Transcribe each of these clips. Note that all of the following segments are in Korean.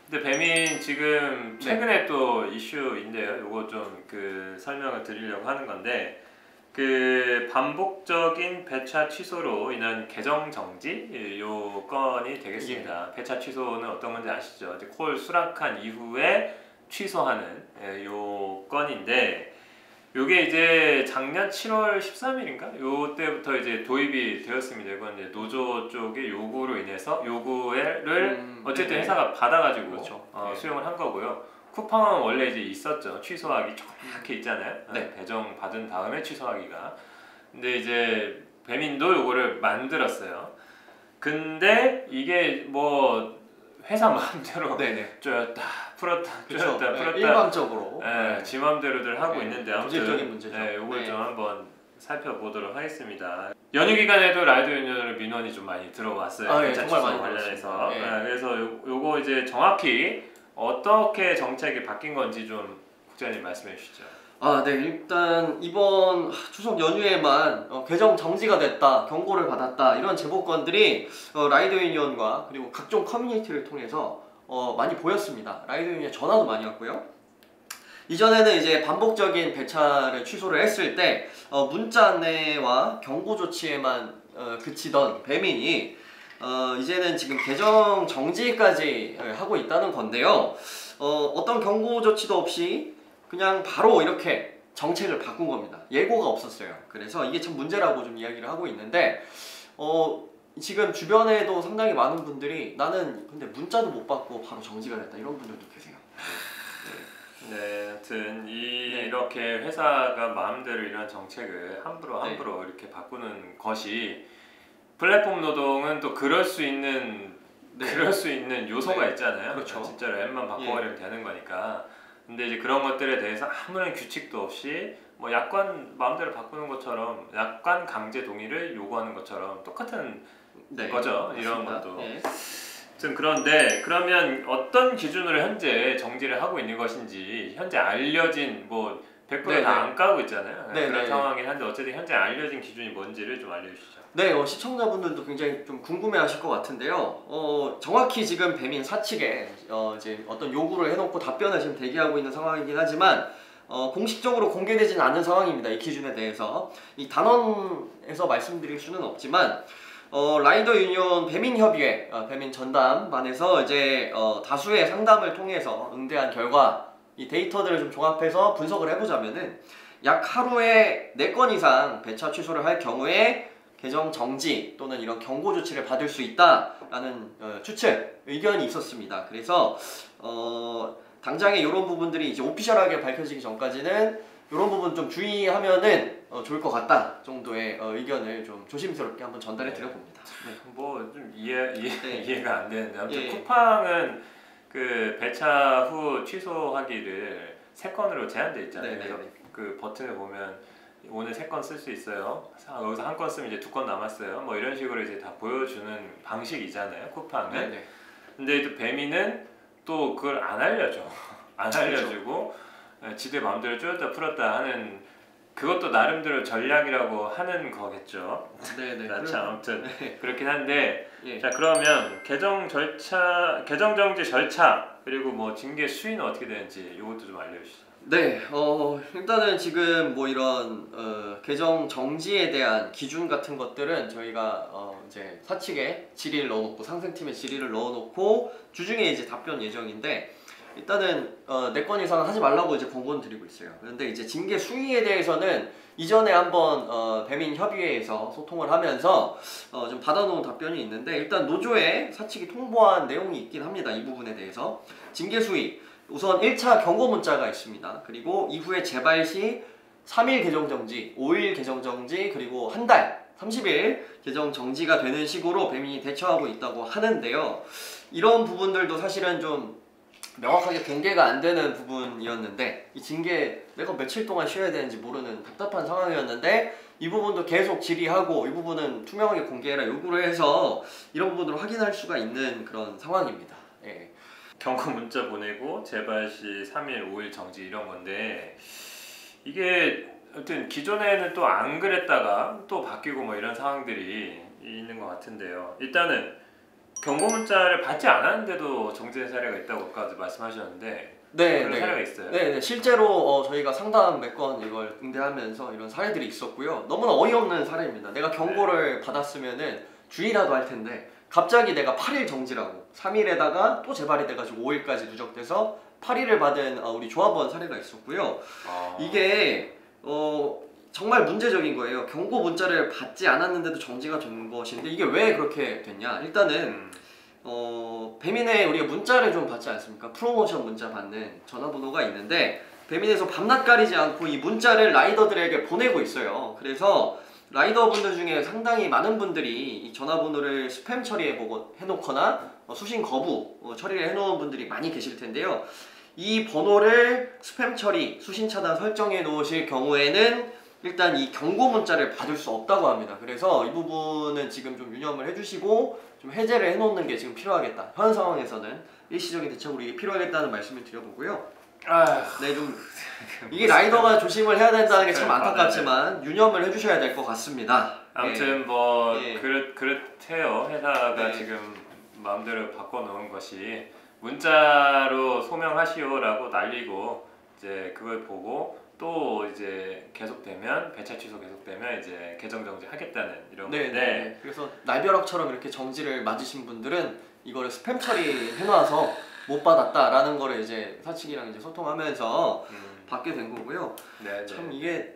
근데 배민 지금 최근에 또 이슈인데요. 요거 좀 설명을 드리려고 하는 건데 반복적인 배차 취소로 인한 계정 정지 요 건이 되겠습니다. 배차 취소는 어떤 건지 아시죠? 이제 콜 수락한 이후에 취소하는 요 건인데 요게 이제 작년 7월 13일인가? 요 때부터 이제 도입이 되었습니다. 이건 이제 노조 쪽의 요구로 인해서 요구를 어쨌든 회사가 받아가지고 그렇죠. 수용을 한 거고요. 쿠팡은 원래 이제 있었죠. 취소하기 조그맣게 있잖아요. 배정 받은 다음에 취소하기가. 근데 이제 배민도 요거를 만들었어요. 근데 이게 뭐 회사 마음대로 쪼였다 풀었다 쪼였다 풀었다 일방적으로 지 마음대로들 하고 있는데 아무튼 본질적인 문제죠. 요걸 좀 한번 살펴보도록 하겠습니다. 연휴 기간에도 라이더 유니언으로 민원이 좀 많이 들어왔어요. 정말 많이 관련해서. 그래서 요거 이제 정확히 어떻게 정책이 바뀐 건지 좀 국장님 말씀해 주시죠. 네. 일단 이번 추석 연휴에만 계정 정지가 됐다, 경고를 받았다 이런 제보건들이 라이더 유니언과 그리고 각종 커뮤니티를 통해서 많이 보였습니다. 라이더 유니언 전화도 많이 왔고요. 이전에는 이제 반복적인 배차를 취소를 했을 때 문자 안내와 경고 조치에만 그치던 배민이 이제는 지금 계정 정지까지 하고 있다는 건데요. 어떤 경고 조치도 없이 그냥 바로 이렇게 정책을 바꾼 겁니다. 예고가 없었어요. 그래서 이게 참 문제라고 좀 이야기를 하고 있는데 지금 주변에도 상당히 많은 분들이 나는 근데 문자도 못 받고 바로 정지가 됐다 이런 분들도 계세요. 네, 하여튼 이렇게 회사가 마음대로 이런 정책을 함부로 이렇게 바꾸는 것이 플랫폼 노동은 또 그럴 수 있는 요소가 있잖아요. 그렇죠. 진짜로 앱만 바꿔버리면 되는 거니까. 근데 이제 그런 것들에 대해서 아무런 규칙도 없이 뭐 약관 마음대로 바꾸는 것처럼 약관 강제 동의를 요구하는 것처럼 똑같은 거죠. 맞습니다. 이런 것도. 그런데 그러면 어떤 기준으로 현재 정지를 하고 있는 것인지 현재 알려진 뭐 100%다 안 까고 있잖아요. 그런 상황이긴 한데 어쨌든 현재 알려진 기준이 뭔지를 좀 알려주시죠. 시청자분들도 굉장히 좀 궁금해하실 것 같은데요. 정확히 지금 배민 사측에 이제 어떤 요구를 해놓고 답변을 지금 대기하고 있는 상황이긴 하지만 공식적으로 공개되지는 않은 상황입니다. 이 기준에 대해서 이 단원에서 말씀드릴 수는 없지만 라이더 유니온 배민협의회, 배민 전담반에서 이제 다수의 상담을 통해서 응대한 결과 이 데이터들을 좀 종합해서 분석을 해보자면은 약 하루에 4건 이상 배차 취소를 할 경우에 계정 정지 또는 이런 경고 조치를 받을 수 있다라는 추측, 의견이 있었습니다. 그래서 당장에 이런 부분들이 이제 오피셜하게 밝혀지기 전까지는 이런 부분 좀 주의하면은 좋을 것 같다 정도의 의견을 좀 조심스럽게 한번 전달해 드려봅니다. 뭐 좀 이해가 안 되는데 아무튼 쿠팡은 배차 후 취소하기를 3건으로 제한돼 있잖아요. 그래서 그 버튼을 보면 오늘 3건 쓸 수 있어요. 여기서 1건 쓰면 이제 2건 남았어요. 뭐 이런 식으로 이제 다 보여주는 방식이잖아요. 쿠팡은. 근데 또 배민은 또 그걸 안 알려줘. 안 알려주고 지들 마음대로 쪼였다 풀었다 하는 그것도 나름대로 전략이라고 하는 거겠죠. 자, 아무튼 그렇긴 한데 자 그러면 계정 정지 절차 그리고 뭐 징계 수위는 어떻게 되는지 이것도 좀 알려주시죠. 일단은 지금 뭐 이런 계정 정지에 대한 기준 같은 것들은 저희가 이제 사측에 질의를 넣어놓고 상생팀에 질의를 넣어놓고 주중에 이제 답변 예정인데 일단은 4건 이상은 하지 말라고 이제 권고는 드리고 있어요. 그런데 이제 징계 수위에 대해서는 이전에 한번 배민 협의회에서 소통을 하면서 좀 받아놓은 답변이 있는데 일단 노조에 사측이 통보한 내용이 있긴 합니다. 이 부분에 대해서 징계 수위 우선 1차 경고 문자가 있습니다. 그리고 이후에 재발 시 3일 계정 정지, 5일 계정 정지, 그리고 한 달 30일 계정 정지가 되는 식으로 배민이 대처하고 있다고 하는데요. 이런 부분들도 사실은 좀 명확하게 공개가 안 되는 부분이었는데 이 징계 내가 며칠 동안 쉬어야 되는지 모르는 답답한 상황이었는데 이 부분도 계속 질의하고 이 부분은 투명하게 공개해라 요구를 해서 이런 부분으로 확인할 수가 있는 그런 상황입니다. 경고 문자 보내고 재발 시 3일, 5일 정지 이런 건데 이게 하여튼 기존에는 또 안 그랬다가 또 바뀌고 뭐 이런 상황들이 있는 것 같은데요. 일단은 경고 문자를 받지 않았는데도 정지된 사례가 있다고까지 말씀하셨는데 그런 사례가 있어요? 네, 실제로 저희가 상담 몇 건 이걸 응대하면서 이런 사례들이 있었고요. 너무나 어이없는 사례입니다. 내가 경고를 받았으면은 주의라도 할 텐데 갑자기 내가 8일 정지라고 3일에다가 또 재발이 돼가지고 5일까지 누적돼서 8일을 받은 우리 조합원 사례가 있었고요. 이게 정말 문제적인 거예요. 경고 문자를 받지 않았는데도 정지가 된 것인데 이게 왜 그렇게 됐냐? 일단은 배민에 우리가 문자를 좀 받지 않습니까? 프로모션 문자 받는 전화번호가 있는데 배민에서 밤낮 가리지 않고 이 문자를 라이더들에게 보내고 있어요. 그래서 라이더분들 중에 상당히 많은 분들이 이 전화번호를 스팸 처리해놓거나 수신 거부 처리를 해놓은 분들이 많이 계실 텐데요. 이 번호를 스팸 처리, 수신 차단 설정해 놓으실 경우에는 일단 이 경고 문자를 받을 수 없다고 합니다. 그래서 이 부분은 지금 좀 유념을 해주시고 좀 해제를 해놓는 게 지금 필요하겠다. 현 상황에서는 일시적인 대책으로 이게 필요하겠다는 말씀을 드려보고요. 네, 좀 이게 라이더가 조심을 해야 된다는 게 참 안타깝지만 유념을 해주셔야 될 것 같습니다. 아무튼 뭐 그렇대요. 회사가 지금 마음대로 바꿔놓은 것이 문자로 소명하시오라고 날리고 이제 그걸 보고 또 이제 계속되면 배차 취소 계속되면 이제 계정 정지 하겠다는 이런 건데 그래서 날벼락처럼 이렇게 정지를 맞으신 분들은 이거를 스팸 처리해놔서 못 받았다라는 거를 이제 사측이랑 이제 소통하면서 받게 된 거고요. 참 이게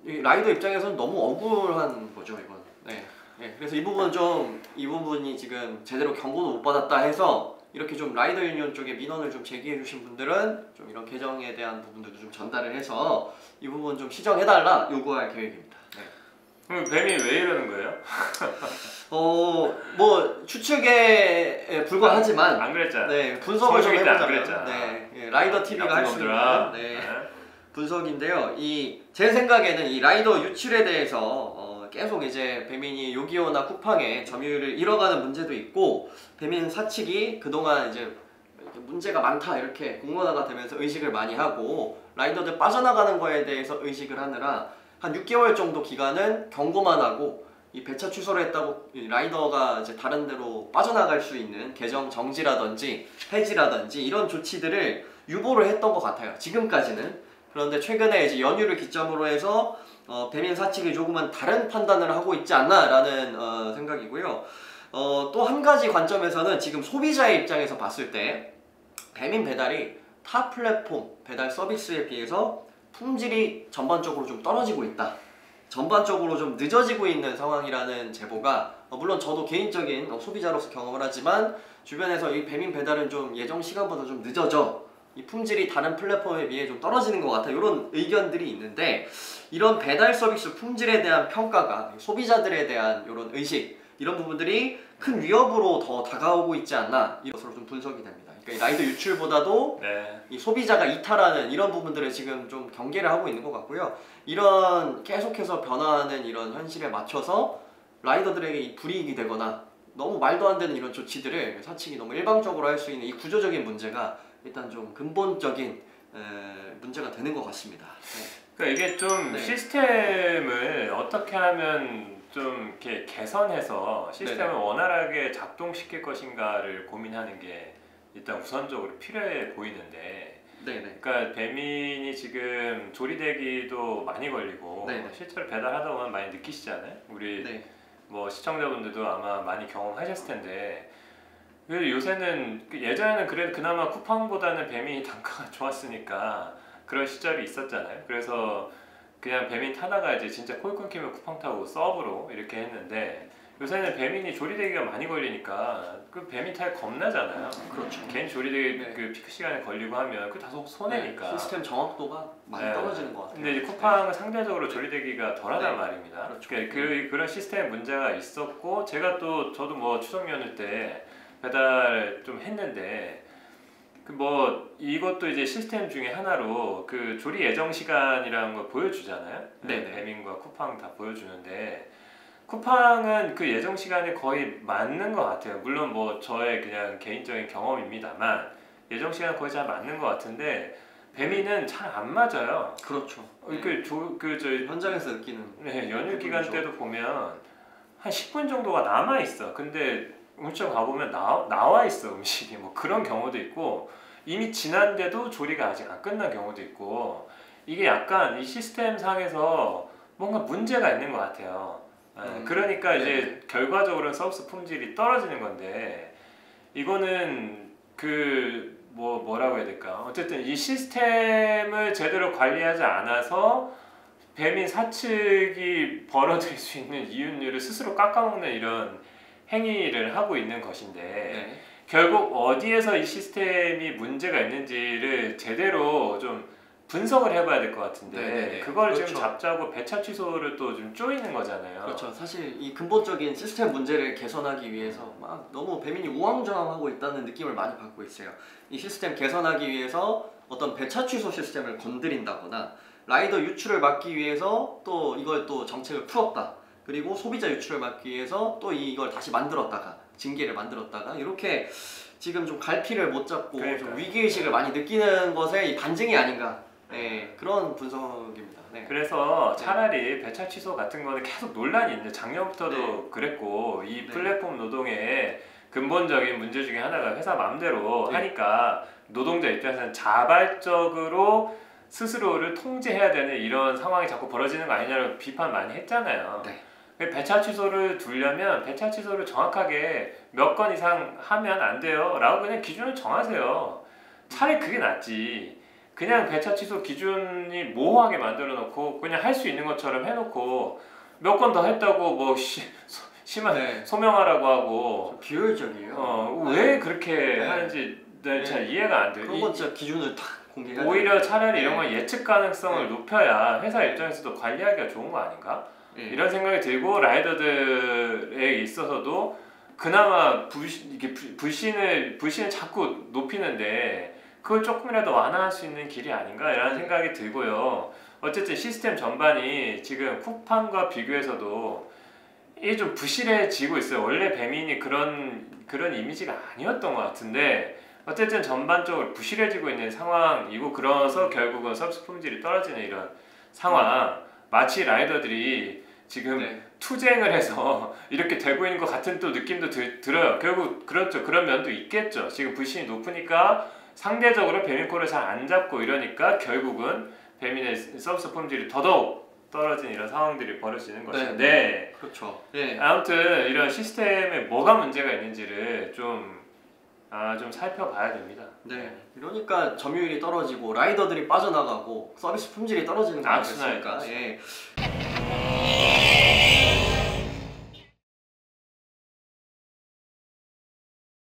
라이더 입장에서는 너무 억울한 거죠 이건. 그래서 이 부분이 지금 제대로 경고도 못 받았다 해서 이렇게 좀 라이더 유니온 쪽에 민원을 좀 제기해 주신 분들은 좀 이런 개정에 대한 부분들도 좀 전달을 해서 이 부분 좀 시정해달라 요구할 계획입니다. 그럼 뱀이 왜 이러는 거예요? 뭐 추측에 불과하지만 안 그랬잖아. 분석을 좀 해보자면 라이더 TV가 할 수 있는 분석인데요. 제 생각에는 이 라이더 유출에 대해서 계속 이제 배민이 요기요나 쿠팡에 점유율을 잃어가는 문제도 있고 배민 사측이 그동안 이제 문제가 많다 이렇게 공론화가 되면서 의식을 많이 하고 라이더들 빠져나가는 거에 대해서 의식을 하느라 한 6개월 정도 기간은 경고만 하고 이 배차 취소를 했다고 라이더가 이제 다른 데로 빠져나갈 수 있는 계정 정지라든지 해지라든지 이런 조치들을 유보를 했던 것 같아요. 지금까지는. 그런데 최근에 이제 연휴를 기점으로 해서 배민 사측이 조금은 다른 판단을 하고 있지 않나라는 생각이고요. 또 한 가지 관점에서는 지금 소비자의 입장에서 봤을 때 배민 배달이 타 플랫폼 배달 서비스에 비해서 품질이 전반적으로 좀 떨어지고 있다. 전반적으로 좀 늦어지고 있는 상황이라는 제보가 물론 저도 개인적인 소비자로서 경험을 하지만 주변에서 이 배민 배달은 좀 예정 시간보다 좀 늦어져. 이 품질이 다른 플랫폼에 비해 좀 떨어지는 것 같아 이런 의견들이 있는데 이런 배달 서비스 품질에 대한 평가가 소비자들에 대한 이런 의식 이런 부분들이 큰 위협으로 더 다가오고 있지 않나 이것으로 좀 분석이 됩니다. 그러니까 이 라이더 유출보다도 이 소비자가 이탈하는 이런 부분들을 지금 좀 경계를 하고 있는 것 같고요. 이런 계속해서 변화하는 이런 현실에 맞춰서 라이더들에게 이 불이익이 되거나 너무 말도 안 되는 이런 조치들을 사측이 너무 일방적으로 할 수 있는 이 구조적인 문제가 일단 좀 근본적인 문제가 되는 것 같습니다. 그러니까 이게 좀 시스템을 어떻게 하면 좀 이렇게 개선해서 시스템을 원활하게 작동시킬 것인가를 고민하는 게 일단 우선적으로 필요해 보이는데 그러니까 배민이 지금 조리대기도 많이 걸리고 실제로 배달하다 보면 많이 느끼시잖아요. 우리 뭐 시청자분들도 아마 많이 경험하셨을 텐데 요새는 예전에는 그래도 그나마 쿠팡보다는 배민이 단가가 좋았으니까 그런 시절이 있었잖아요. 그래서 그냥 배민 타다가 이제 진짜 콜 끊기면 쿠팡 타고 서브로 이렇게 했는데 요새는 배민이 조리대기가 많이 걸리니까 그 배민 타기 겁나잖아요. 그렇죠. 개인 조리대기 그 피크 시간에 걸리고 하면 그 다소 손해니까 시스템 정확도가 많이 떨어지는 것 같아요. 근데 이제 쿠팡은 상대적으로 조리대기가 덜하단 말입니다. 그렇죠. 그런 시스템 문제가 있었고 저도 뭐 추석 연휴 때 배달 좀 했는데 뭐 이것도 이제 시스템 중에 하나로 그 조리 예정 시간이라는 걸 보여주잖아요. 배민과 쿠팡 다 보여주는데 쿠팡은 그 예정 시간에 거의 맞는 것 같아요. 물론 뭐 저의 그냥 개인적인 경험입니다만 예정 시간 거의 잘 맞는 것 같은데 배민은 잘 안 맞아요. 그렇죠. 현장에서 느끼는 연휴 기간 때도 보면 한 10분 정도가 남아 있어. 근데 음식점 가보면 나와 있어 음식이. 뭐 그런 경우도 있고 이미 지난데도 조리가 아직 안 끝난 경우도 있고 이게 약간 이 시스템 상에서 뭔가 문제가 있는 것 같아요. 그러니까 이제 결과적으로는 서비스 품질이 떨어지는 건데 이거는 뭐라고 해야 될까? 어쨌든 이 시스템을 제대로 관리하지 않아서 배민 사측이 벌어질 수 있는 이윤율을 스스로 깎아먹는 이런 행위를 하고 있는 것인데 결국 어디에서 이 시스템이 문제가 있는지를 제대로 좀 분석을 해봐야 될 것 같은데 그걸 그렇죠. 지금 잡자고 배차 취소를 또 좀 쪼이는 거잖아요. 그렇죠. 사실 이 근본적인 시스템 문제를 개선하기 위해서 막 너무 배민이 우왕좌왕하고 있다는 느낌을 많이 받고 있어요. 이 시스템 개선하기 위해서 어떤 배차 취소 시스템을 건드린다거나 라이더 유출을 막기 위해서 또 이걸 또 정책을 풀었다. 그리고 소비자 유출을 막기 위해서 또 이걸 다시 만들었다가 징계를 만들었다가 이렇게 지금 좀 갈피를 못 잡고 좀 위기의식을 많이 느끼는 것에 이 반증이 아닌가. 그런 분석입니다. 그래서 차라리 배차 취소 같은 거는 계속 논란이 있는데 작년부터도 그랬고 이 플랫폼 노동의 근본적인 문제 중에 하나가 회사 마음대로 하니까 노동자 입장에서는 자발적으로 스스로를 통제해야 되는 이런 상황이 자꾸 벌어지는 거 아니냐고 비판 많이 했잖아요. 배차 취소를 두려면 배차 취소를 정확하게 몇 건 이상 하면 안 돼요 라고 그냥 기준을 정하세요. 차라리 그게 낫지. 그냥 배차 취소 기준이 모호하게 만들어 놓고 그냥 할 수 있는 것처럼 해놓고 몇 건 더 했다고 뭐 심한 소명하라고 하고 비효율적이에요. 왜 그렇게 하는지 잘 이해가 안 돼요. 그런 건 진짜 기준을 딱 공개해야 오히려 차라리 이런 건 예측 가능성을 높여야 회사 입장에서도 관리하기가 좋은 거 아닌가? 이런 생각이 들고 라이더들에 있어서도 그나마 불신을 자꾸 높이는데 그걸 조금이라도 완화할 수 있는 길이 아닌가 이라는 생각이 들고요. 어쨌든 시스템 전반이 지금 쿠팡과 비교해서도 이게 좀 부실해지고 있어요. 원래 배민이 그런 이미지가 아니었던 것 같은데 어쨌든 전반적으로 부실해지고 있는 상황이고 그래서 결국은 서비스 품질이 떨어지는 이런 상황. 마치 라이더들이 지금 투쟁을 해서 이렇게 되고 있는 것 같은 또 느낌도 들어요. 결국 그렇죠. 그런 면도 있겠죠. 지금 불신이 높으니까 상대적으로 배민코를 잘 안 잡고 이러니까 결국은 배민의 서비스 품질이 더더욱 떨어지는 이런 상황들이 벌어지는 것인데 그렇죠. 아무튼 이런 시스템에 뭐가 문제가 있는지를 좀 살펴봐야 됩니다. 이러니까 점유율이 떨어지고 라이더들이 빠져나가고 서비스 품질이 떨어지는 거 아니겠습니까?